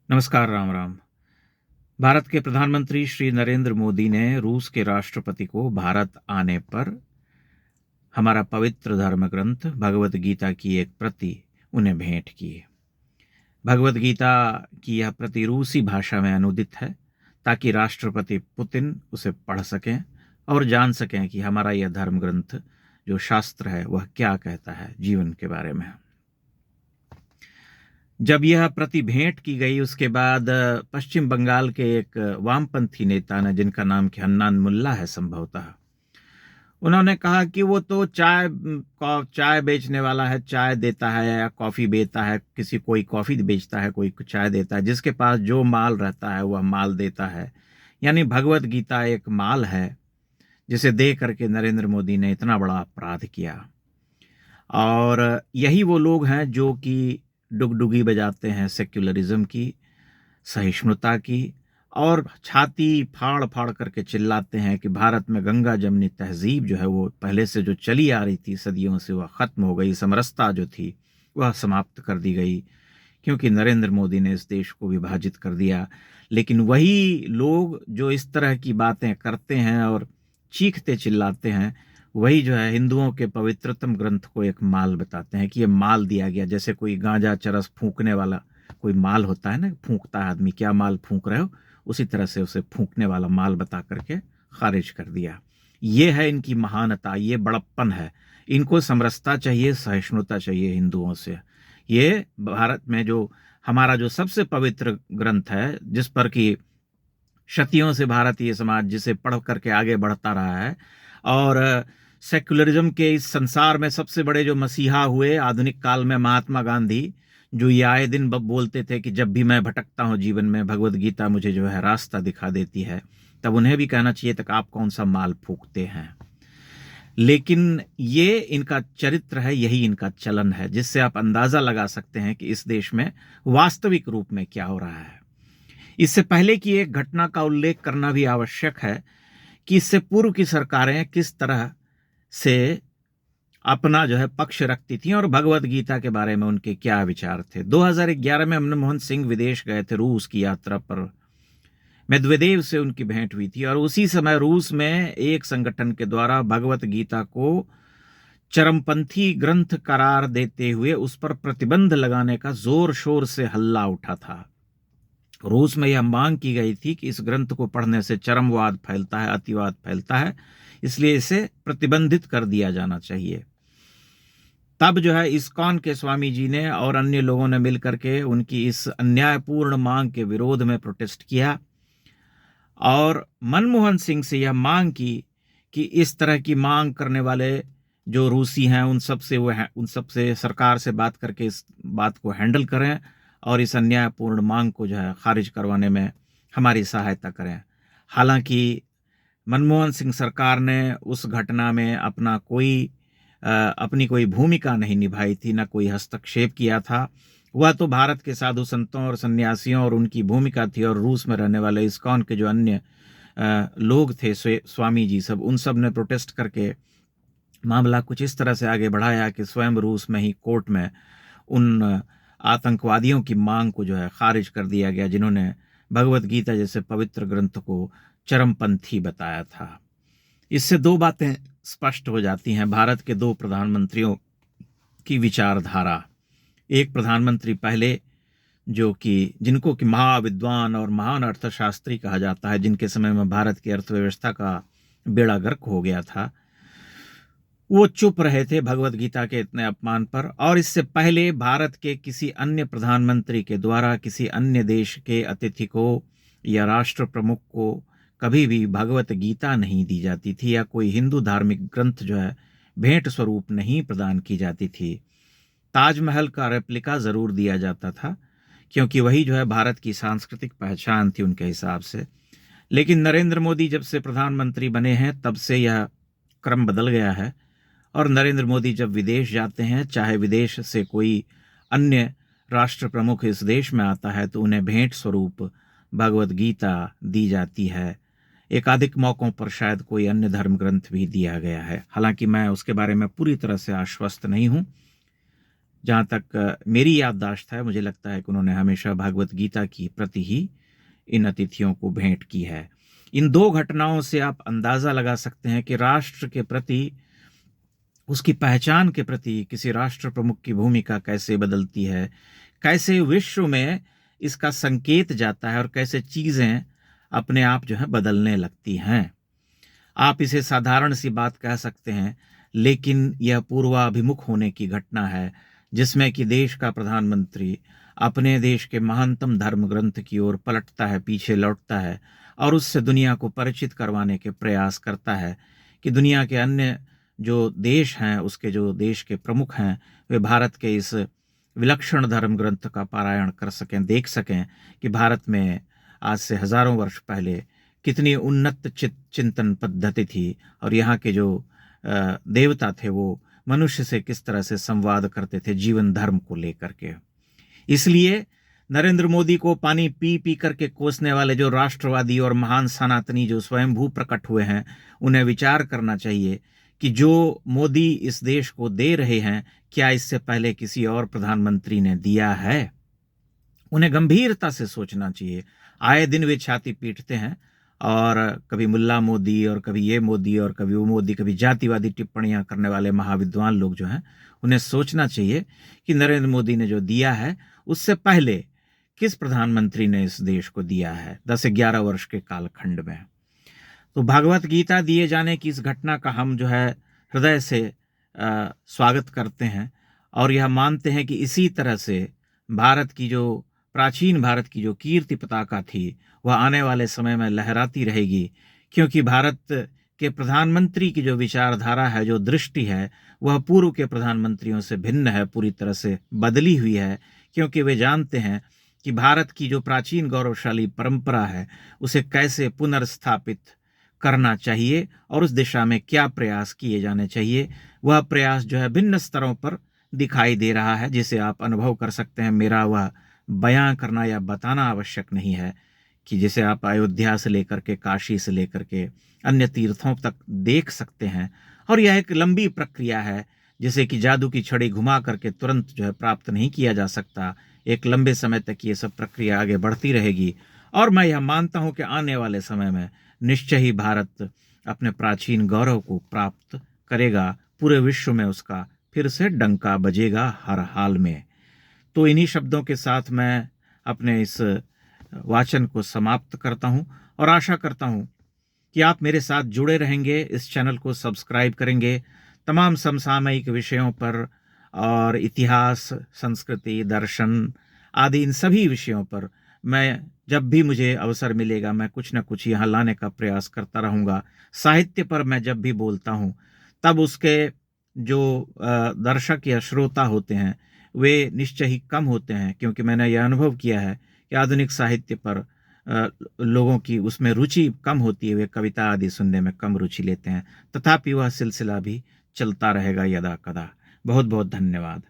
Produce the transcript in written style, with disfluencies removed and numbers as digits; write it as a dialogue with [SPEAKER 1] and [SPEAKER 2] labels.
[SPEAKER 1] नमस्कार, राम राम। भारत के प्रधानमंत्री श्री नरेंद्र मोदी ने रूस के राष्ट्रपति को भारत आने पर हमारा पवित्र धर्म ग्रंथ भगवत गीता की एक प्रति उन्हें भेंट की। भगवत गीता की यह प्रति रूसी भाषा में अनुदित है ताकि राष्ट्रपति पुतिन उसे पढ़ सकें और जान सकें कि हमारा यह धर्म ग्रंथ जो शास्त्र है वह क्या कहता है जीवन के बारे में। जब यह प्रति भेंट की गई उसके बाद पश्चिम बंगाल के एक वामपंथी नेता ने, जिनका नाम कि हन्नान मुल्ला है संभवतः, उन्होंने कहा कि वो तो चाय बेचने वाला है, चाय देता है या कॉफी बेचता है, कोई कॉफी बेचता है, कोई चाय देता है, जिसके पास जो माल रहता है वह माल देता है। यानी भगवत गीता एक माल है जिसे दे करके नरेंद्र मोदी ने इतना बड़ा अपराध किया। और यही वो लोग हैं जो कि डुगडुगी बजाते हैं सेक्युलरिज्म की, सहिष्णुता की, और छाती फाड़ फाड़ करके चिल्लाते हैं कि भारत में गंगा जमनी तहजीब जो है वो पहले से जो चली आ रही थी सदियों से वह खत्म हो गई, समरसता जो थी वह समाप्त कर दी गई क्योंकि नरेंद्र मोदी ने इस देश को विभाजित कर दिया। लेकिन वही लोग जो इस तरह की बातें करते हैं और चीखते चिल्लाते हैं, वही जो है हिंदुओं के पवित्रतम ग्रंथ को एक माल बताते हैं कि ये माल दिया गया। जैसे कोई गांजा चरस फूंकने वाला कोई माल होता है ना, फूंकता है आदमी, क्या माल फूंक रहे हो, उसी तरह से उसे फूंकने वाला माल बता करके खारिज कर दिया। ये है इनकी महानता, ये बड़प्पन है। इनको समरसता चाहिए, सहिष्णुता चाहिए हिंदुओं से। ये भारत में जो हमारा जो सबसे पवित्र ग्रंथ है, जिस पर कि शतियों से भारतीय समाज जिसे पढ़ करके आगे बढ़ता रहा है, और सेक्युलरिज्म के इस संसार में सबसे बड़े जो मसीहा हुए आधुनिक काल में महात्मा गांधी, जो ये आए दिन बोलते थे कि जब भी मैं भटकता हूं जीवन में भगवत गीता मुझे जो है रास्ता दिखा देती है, तब उन्हें भी कहना चाहिए तक आप कौन सा माल फूंकते हैं। लेकिन ये इनका चरित्र है, यही इनका चलन है, जिससे आप अंदाजा लगा सकते हैं कि इस देश में वास्तविक रूप में क्या हो रहा है। इससे पहले की एक घटना का उल्लेख करना भी आवश्यक है कि इससे पूर्व की सरकारें किस तरह से अपना जो है पक्ष रखती थी और भगवत गीता के बारे में उनके क्या विचार थे। 2011 में मनमोहन सिंह विदेश गए थे रूस की यात्रा पर। मेदवेदेव से उनकी भेंट हुई थी और उसी समय रूस में एक संगठन के द्वारा भगवत गीता को चरमपंथी ग्रंथ करार देते हुए उस पर प्रतिबंध लगाने का जोर शोर से हल्ला उठा था। रूस में यह मांग की गई थी कि इस ग्रंथ को पढ़ने से चरमवाद फैलता है, अतिवाद फैलता है, इसलिए इसे प्रतिबंधित कर दिया जाना चाहिए। तब जो है इस्कॉन के स्वामी जी ने और अन्य लोगों ने मिलकर के उनकी इस अन्यायपूर्ण मांग के विरोध में प्रोटेस्ट किया और मनमोहन सिंह से यह मांग की कि इस तरह की मांग करने वाले जो रूसी हैं उन सब से सरकार से बात करके इस बात को हैंडल करें और इस अन्यायपूर्ण मांग को जो है खारिज करवाने में हमारी सहायता करें। हालांकि मनमोहन सिंह सरकार ने उस घटना में अपनी कोई भूमिका नहीं निभाई थी, ना कोई हस्तक्षेप किया था। वह तो भारत के साधु संतों और सन्यासियों और उनकी भूमिका थी, और रूस में रहने वाले इस्कॉन के जो अन्य लोग थे, स्वामी जी सब, उन सब ने प्रोटेस्ट करके मामला कुछ इस तरह से आगे बढ़ाया कि स्वयं रूस में ही कोर्ट में उन आतंकवादियों की मांग को जो है खारिज कर दिया गया जिन्होंने भगवत गीता जैसे पवित्र ग्रंथ को चरमपंथी बताया था। इससे दो बातें स्पष्ट हो जाती हैं भारत के दो प्रधानमंत्रियों की विचारधारा। एक प्रधानमंत्री पहले जिनको कि महाविद्वान और महान अर्थशास्त्री कहा जाता है, जिनके समय में भारत की अर्थव्यवस्था का बेड़ा गर्क हो गया था, वो चुप रहे थे भगवत गीता के इतने अपमान पर। और इससे पहले भारत के किसी अन्य प्रधानमंत्री के द्वारा किसी अन्य देश के अतिथि को या राष्ट्र प्रमुख को कभी भी भगवत गीता नहीं दी जाती थी या कोई हिंदू धार्मिक ग्रंथ जो है भेंट स्वरूप नहीं प्रदान की जाती थी। ताजमहल का रेप्लिका जरूर दिया जाता था क्योंकि वही जो है भारत की सांस्कृतिक पहचान थी उनके हिसाब से। लेकिन नरेंद्र मोदी जब से प्रधानमंत्री बने हैं तब से यह क्रम बदल गया है और नरेंद्र मोदी जब विदेश जाते हैं, चाहे विदेश से कोई अन्य राष्ट्र प्रमुख इस देश में आता है, तो उन्हें भेंट स्वरूप भगवत गीता दी जाती है। एकाधिक मौकों पर शायद कोई अन्य धर्म ग्रंथ भी दिया गया है। हालांकि मैं उसके बारे में पूरी तरह से आश्वस्त नहीं हूं। जहाँ तक मेरी याददाश्त है, मुझे लगता है कि उन्होंने हमेशा भगवत गीता की प्रति ही इन अतिथियों को भेंट की है। इन दो घटनाओं से आप अंदाजा लगा सकते हैं कि राष्ट्र के प्रति, उसकी पहचान के प्रति किसी राष्ट्र प्रमुख की भूमिका कैसे बदलती है, कैसे विश्व में इसका संकेत जाता है और कैसे चीजें अपने आप जो है बदलने लगती हैं। आप इसे साधारण सी बात कह सकते हैं, लेकिन यह पूर्वाभिमुख होने की घटना है, जिसमें कि देश का प्रधानमंत्री अपने देश के महानतम धर्म ग्रंथ की ओर पलटता है, पीछे लौटता है और उससे दुनिया को परिचित करवाने के प्रयास करता है कि दुनिया के अन्य जो देश हैं, उसके जो देश के प्रमुख हैं, वे भारत के इस विलक्षण धर्म ग्रंथ का पारायण कर सकें, देख सकें कि भारत में आज से हजारों वर्ष पहले कितनी उन्नत चिंतन पद्धति थी और यहाँ के जो देवता थे वो मनुष्य से किस तरह से संवाद करते थे जीवन धर्म को लेकर के। इसलिए नरेंद्र मोदी को पानी पी पी करके कोसने वाले जो राष्ट्रवादी और महान सनातनी जो स्वयंभू प्रकट हुए हैं, उन्हें विचार करना चाहिए कि जो मोदी इस देश को दे रहे हैं, क्या इससे पहले किसी और प्रधानमंत्री ने दिया है? उन्हें गंभीरता से सोचना चाहिए। आए दिन वे छाती पीटते हैं और कभी मुल्ला मोदी और कभी ये मोदी और कभी वो मोदी, कभी जातिवादी टिप्पणियां करने वाले महाविद्वान लोग जो हैं, उन्हें सोचना चाहिए कि नरेंद्र मोदी ने जो दिया है उससे पहले किस प्रधानमंत्री ने इस देश को दिया है 10-11 वर्ष के कालखंड में। तो भगवत गीता दिए जाने की इस घटना का हम जो है हृदय से स्वागत करते हैं और यह मानते हैं कि इसी तरह से भारत की जो प्राचीन भारत की जो कीर्ति पताका थी वह आने वाले समय में लहराती रहेगी, क्योंकि भारत के प्रधानमंत्री की जो विचारधारा है, जो दृष्टि है, वह पूर्व के प्रधानमंत्रियों से भिन्न है, पूरी तरह से बदली हुई है, क्योंकि वे जानते हैं कि भारत की जो प्राचीन गौरवशाली परंपरा है उसे कैसे पुनर्स्थापित करना चाहिए और उस दिशा में क्या प्रयास किए जाने चाहिए। वह प्रयास जो है भिन्न स्तरों पर दिखाई दे रहा है, जिसे आप अनुभव कर सकते हैं। मेरा वह बयां करना या बताना आवश्यक नहीं है कि जिसे आप अयोध्या से लेकर के, काशी से लेकर के अन्य तीर्थों तक देख सकते हैं। और यह एक लंबी प्रक्रिया है, जिसे कि जादू की छड़ी घुमा करके तुरंत जो है प्राप्त नहीं किया जा सकता। एक लंबे समय तक ये सब प्रक्रिया आगे बढ़ती रहेगी और मैं यह मानता हूं कि आने वाले समय में निश्चय ही भारत अपने प्राचीन गौरव को प्राप्त करेगा। पूरे विश्व में उसका फिर से डंका बजेगा हर हाल में। तो इन्हीं शब्दों के साथ मैं अपने इस वाचन को समाप्त करता हूं और आशा करता हूं कि आप मेरे साथ जुड़े रहेंगे, इस चैनल को सब्सक्राइब करेंगे। तमाम समसामयिक विषयों पर और इतिहास, संस्कृति, दर्शन आदि इन सभी विषयों पर मैं जब भी मुझे अवसर मिलेगा मैं कुछ न कुछ यहाँ लाने का प्रयास करता रहूँगा। साहित्य पर मैं जब भी बोलता हूँ तब उसके जो दर्शक या श्रोता होते हैं वे निश्चय ही कम होते हैं, क्योंकि मैंने यह अनुभव किया है कि आधुनिक साहित्य पर लोगों की उसमें रुचि कम होती है, वे कविता आदि सुनने में कम रुचि लेते हैं। तथापि वह सिलसिला भी चलता रहेगा यदा कदा। बहुत बहुत धन्यवाद।